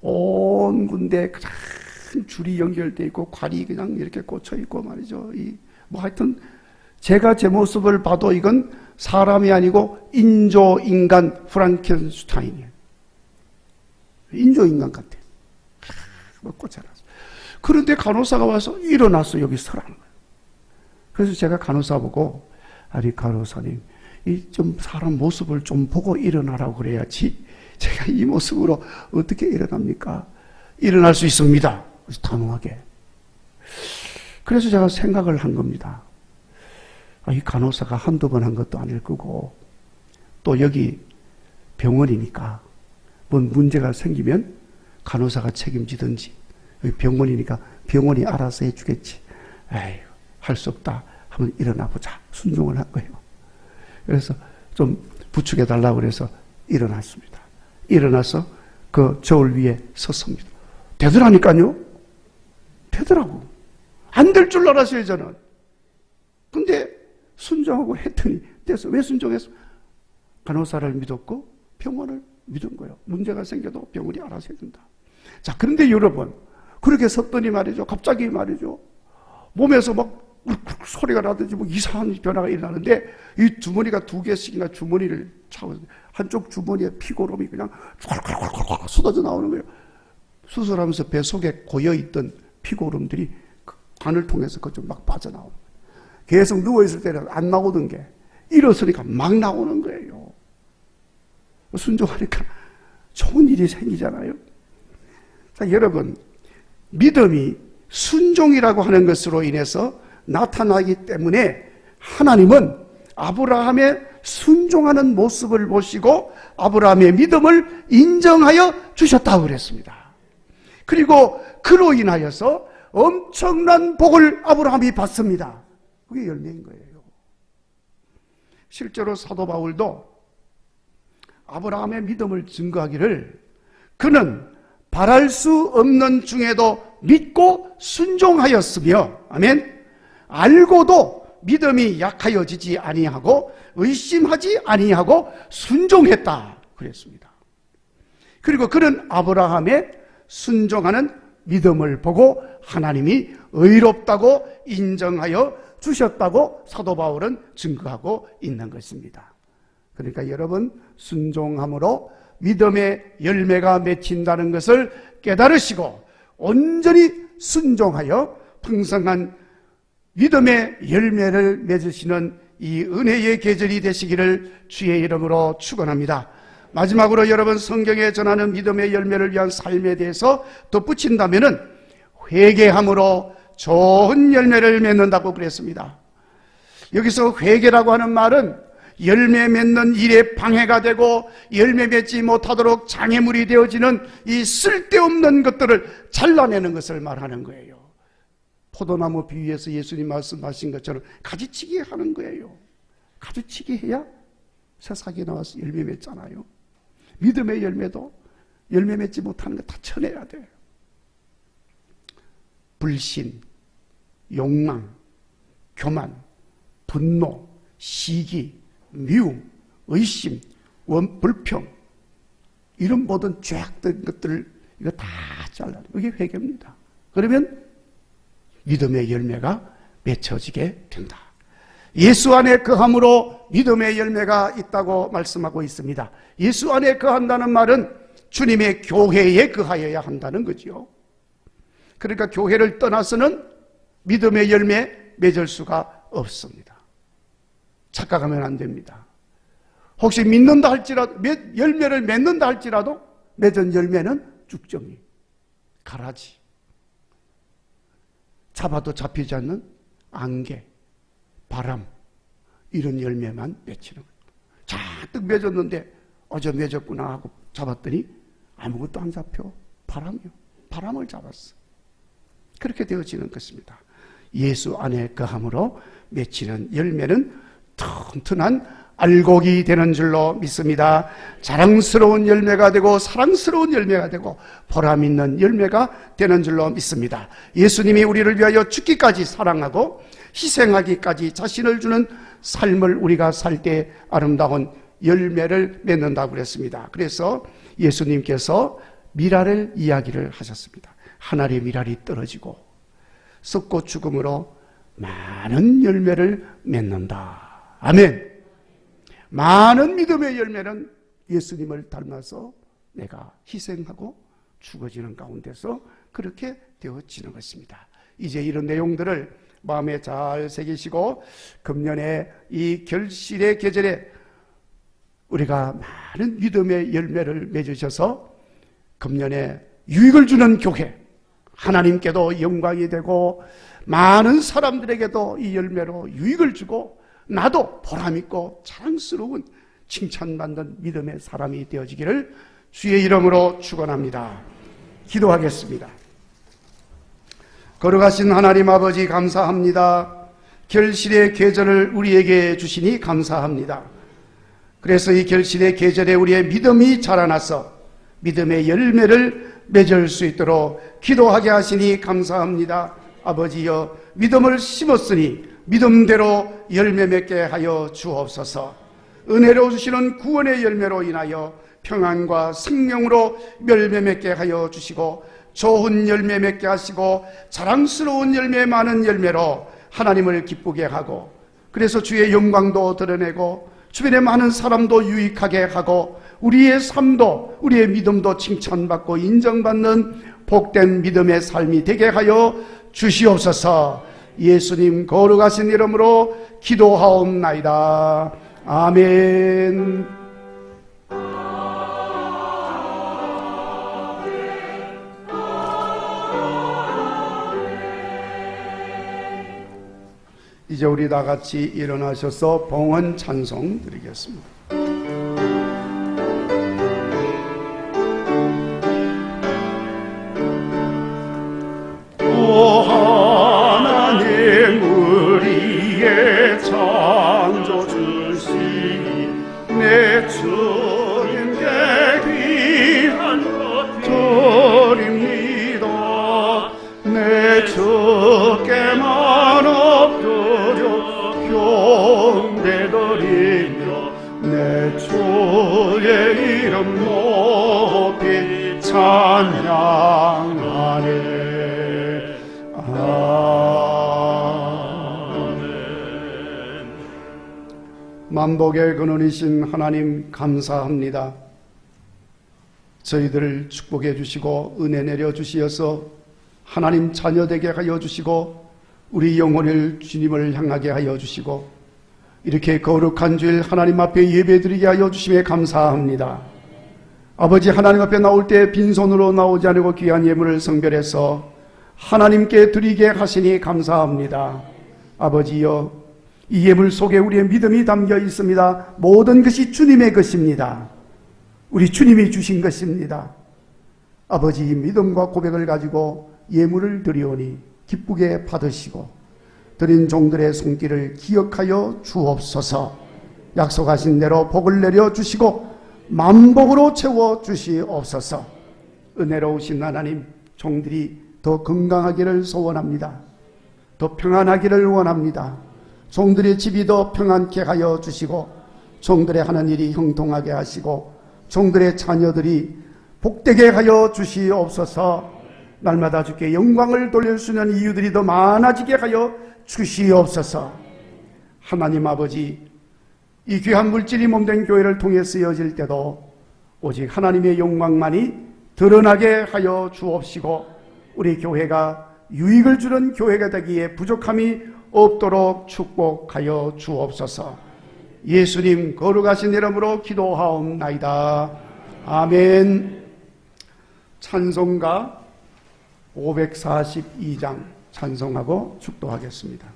온 군데 큰 줄이 연결되어 있고 관이 그냥 이렇게 꽂혀 있고 말이죠. 뭐 하여튼 제가 제 모습을 봐도 이건 사람이 아니고 인조인간 프랑켄슈타인이에요. 인조인간 같아. 뭐 꽂아놨어. 그런데 간호사가 와서 일어나서 여기 서라는 거예요. 그래서 제가 간호사 보고, 아니 간호사님, 이 좀 사람 모습을 좀 보고 일어나라고 그래야지 제가 이 모습으로 어떻게 일어납니까? 일어날 수 있습니다. 그래서 단호하게. 그래서 제가 생각을 한 겁니다. 이 간호사가 한두 번 한 것도 아닐 거고, 또 여기 병원이니까 뭔 문제가 생기면 간호사가 책임지든지, 여기 병원이니까 병원이 알아서 해주겠지. 에휴, 할 수 없다 하면 일어나 보자. 순종을 한 거예요. 그래서 좀 부축해 달라고 그래서 일어났습니다. 일어나서 그 저울 위에 섰습니다. 되더라니까요. 되더라고. 안 될 줄 알았어요, 저는. 근데 순종하고 했더니 돼서. 왜 순종했어? 간호사를 믿었고 병원을 믿은 거예요. 문제가 생겨도 병원이 알아서 해준다. 자, 그런데 여러분, 그렇게 섰더니 말이죠. 갑자기 말이죠. 몸에서 막 울컥 소리가 나든지 뭐 이상한 변화가 일어나는데 이 주머니가 2개씩이나 주머니를 차고 한쪽 주머니에 피고름이 그냥 콸콸콸콸 쏟아져 나오는 거예요. 수술하면서 배 속에 고여있던 피고름들이 관을 통해서 그쪽 막 빠져나오는 거예요. 계속 누워있을 때는 안 나오던 게 일어서니까 막 나오는 거예요. 순종하니까 좋은 일이 생기잖아요. 자, 여러분, 믿음이 순종이라고 하는 것으로 인해서 나타나기 때문에 하나님은 아브라함의 순종하는 모습을 보시고 아브라함의 믿음을 인정하여 주셨다고 그랬습니다. 그리고 그로 인하여서 엄청난 복을 아브라함이 받습니다. 그게 열매인 거예요. 실제로 사도 바울도 아브라함의 믿음을 증거하기를 그는 바랄 수 없는 중에도 믿고 순종하였으며, 아멘, 알고도 믿음이 약하여지지 아니하고 의심하지 아니하고 순종했다 그랬습니다. 그리고 그는 아브라함의 순종하는 믿음을 보고 하나님이 의롭다고 인정하여 주셨다고 사도 바울은 증거하고 있는 것입니다. 그러니까 여러분, 순종함으로 믿음의 열매가 맺힌다는 것을 깨달으시고 온전히 순종하여 풍성한 믿음의 열매를 맺으시는 이 은혜의 계절이 되시기를 주의 이름으로 축원합니다. 마지막으로 여러분, 성경에 전하는 믿음의 열매를 위한 삶에 대해서 덧붙인다면은 회개함으로 좋은 열매를 맺는다고 그랬습니다. 여기서 회개라고 하는 말은 열매 맺는 일에 방해가 되고 열매 맺지 못하도록 장애물이 되어지는 이 쓸데없는 것들을 잘라내는 것을 말하는 거예요. 포도나무 비유에서 예수님 말씀하신 것처럼 가지치기 하는 거예요. 가지치기 해야 새싹이 나와서 열매 맺잖아요. 믿음의 열매도 열매 맺지 못하는 거 다 쳐내야 돼요. 불신, 욕망, 교만, 분노, 시기, 미움, 의심, 불평, 이런 모든 죄악된 것들을 이거 다 잘라내요. 이게 회개입니다. 그러면 믿음의 열매가 맺혀지게 된다. 예수 안에 거함으로 믿음의 열매가 있다고 말씀하고 있습니다. 예수 안에 거한다는 말은 주님의 교회에 거하여야 한다는 거죠. 그러니까 교회를 떠나서는 믿음의 열매 맺을 수가 없습니다. 착각하면 안 됩니다. 혹시 믿는다 할지라도, 열매를 맺는다 할지라도 맺은 열매는 쭉정이, 가라지, 잡아도 잡히지 않는 안개, 바람, 이런 열매만 맺히는 거예요. 잔뜩 맺었는데 어제 맺었구나 하고 잡았더니 아무것도 안 잡혀. 바람이요. 바람을 잡았어. 그렇게 되어지는 것입니다. 예수 안에 거함으로 맺히는 열매는 튼튼한 알곡이 되는 줄로 믿습니다. 자랑스러운 열매가 되고 사랑스러운 열매가 되고 보람 있는 열매가 되는 줄로 믿습니다. 예수님이 우리를 위하여 죽기까지 사랑하고 희생하기까지 자신을 주는 삶을 우리가 살 때 아름다운 열매를 맺는다고 그랬습니다. 그래서 예수님께서 미랄을 이야기를 하셨습니다. 하늘의 미랄이 떨어지고 썩고 죽음으로 많은 열매를 맺는다. 아멘. 많은 믿음의 열매는 예수님을 닮아서 내가 희생하고 죽어지는 가운데서 그렇게 되어지는 것입니다. 이제 이런 내용들을 마음에 잘 새기시고 금년에 이 결실의 계절에 우리가 많은 믿음의 열매를 맺으셔서 금년에 유익을 주는 교회, 하나님께도 영광이 되고 많은 사람들에게도 이 열매로 유익을 주고 나도 보람있고 자랑스러운 칭찬받는 믿음의 사람이 되어지기를 주의 이름으로 축원합니다. 기도하겠습니다. 거룩하신 하나님 아버지, 감사합니다. 결실의 계절을 우리에게 주시니 감사합니다. 그래서 이 결실의 계절에 우리의 믿음이 자라나서 믿음의 열매를 맺을 수 있도록 기도하게 하시니 감사합니다. 아버지여, 믿음을 심었으니 믿음대로 열매 맺게 하여 주옵소서. 은혜로 주시는 구원의 열매로 인하여 평안과 생명으로 열매 맺게 하여 주시고, 좋은 열매 맺게 하시고 자랑스러운 열매, 많은 열매로 하나님을 기쁘게 하고, 그래서 주의 영광도 드러내고 주변의 많은 사람도 유익하게 하고, 우리의 삶도 우리의 믿음도 칭찬받고 인정받는 복된 믿음의 삶이 되게 하여 주시옵소서. 예수님 거룩하신 이름으로 기도하옵나이다. 아멘. 이제 우리 다 같이 일어나셔서 봉헌 찬송 드리겠습니다. 오 하나님, 우리의 창조주시니 내 주님께 귀한 것 드립니다. 내 주께만 엎드려 경배드리며 내 주의 이름 높이 찬양하네. 아멘. 만복의 근원이신 하나님, 감사합니다. 저희들을 축복해 주시고 은혜 내려 주시어서 하나님 자녀 되게 하여 주시고, 우리 영혼을 주님을 향하게 하여 주시고, 이렇게 거룩한 주일 하나님 앞에 예배드리게 하여 주심에 감사합니다. 아버지, 하나님 앞에 나올 때 빈손으로 나오지 않고 귀한 예물을 성별해서 하나님께 드리게 하시니 감사합니다. 아버지여, 이 예물 속에 우리의 믿음이 담겨 있습니다. 모든 것이 주님의 것입니다. 우리 주님이 주신 것입니다. 아버지, 이 믿음과 고백을 가지고 예물을 드리오니 기쁘게 받으시고 드린 종들의 손길을 기억하여 주옵소서. 약속하신 대로 복을 내려 주시고 만복으로 채워 주시옵소서. 은혜로우신 하나님, 종들이 더 건강하기를 소원합니다. 더 평안하기를 원합니다. 종들의 집이 더 평안케 하여 주시고, 종들의 하는 일이 형통하게 하시고, 종들의 자녀들이 복되게 하여 주시옵소서. 날마다 주께 영광을 돌릴 수 있는 이유들이 더 많아지게 하여 주시옵소서. 하나님 아버지, 이 귀한 물질이 몸된 교회를 통해 쓰여질 때도 오직 하나님의 영광만이 드러나게 하여 주옵시고, 우리 교회가 유익을 주는 교회가 되기에 부족함이 없도록 축복하여 주옵소서. 예수님 거룩하신 이름으로 기도하옵나이다. 아멘. 찬송가 542장 찬송하고 축도하겠습니다.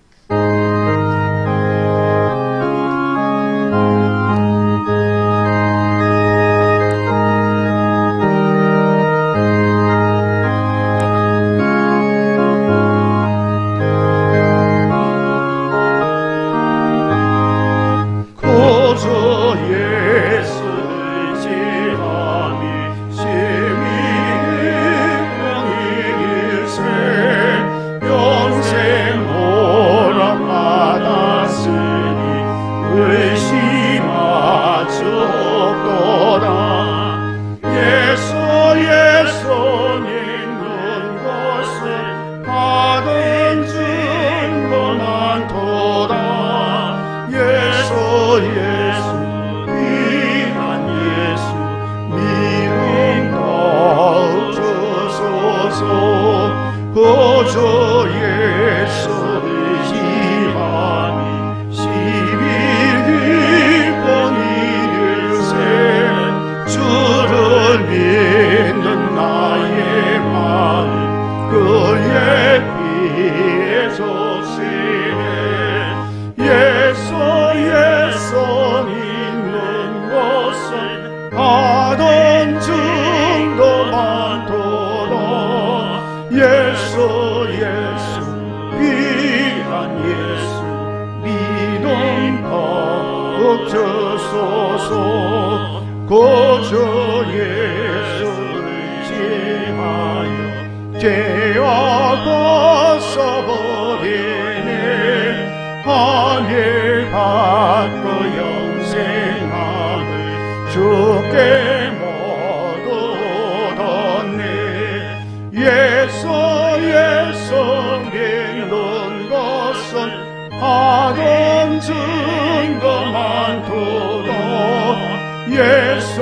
고저 예수를 지하 죄와 벗어버리네 하늘 받고 영생함을 주께 모두 얻었네 예수 믿는 것은 하던 증거만 두고 예수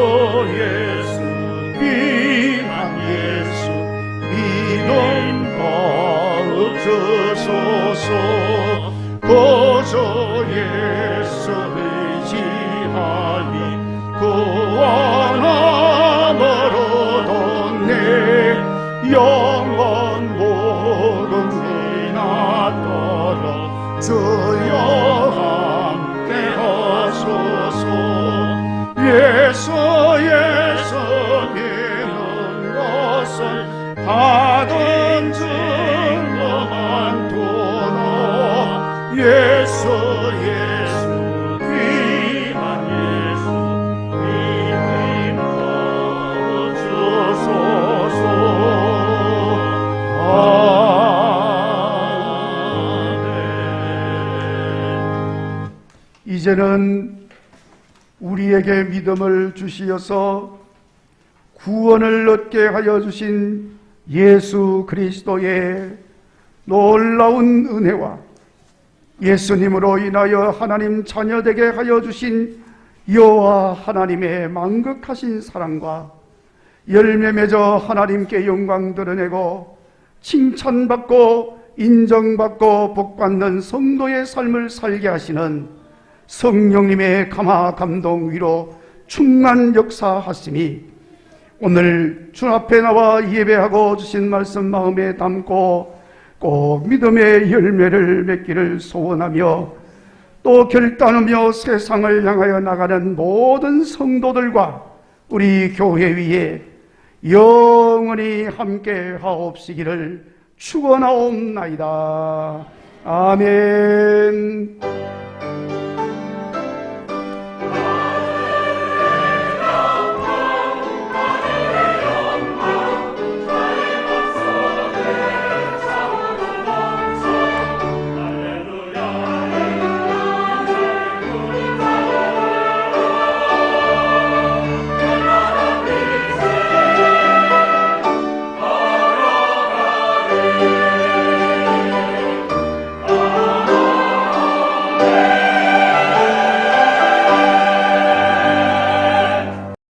귀한 예수 믿음 받으소서 보조 예수 의지하니 구원함을 얻었네 영원 복음이나 떨어 주여 함께 하소서 예수 믿는 것은 하던 증거만 두고 예수 귀한 예수 믿음 주소서 아멘. 이제는 우리에게 믿음을 주시어서 구원을 얻게 하여 주신 예수 그리스도의 놀라운 은혜와 예수님으로 인하여 하나님 자녀되게 하여 주신 여호와 하나님의 만극하신 사랑과 열매 맺어 하나님께 영광 드러내고 칭찬받고 인정받고 복받는 성도의 삶을 살게 하시는 성령님의 감화 감동 위로 충만 역사하시니 오늘 주 앞에 나와 예배하고 주신 말씀 마음에 담고 꼭 믿음의 열매를 맺기를 소원하며 또 결단하며 세상을 향하여 나가는 모든 성도들과 우리 교회 위에 영원히 함께 하옵시기를 축원하옵나이다. 아멘.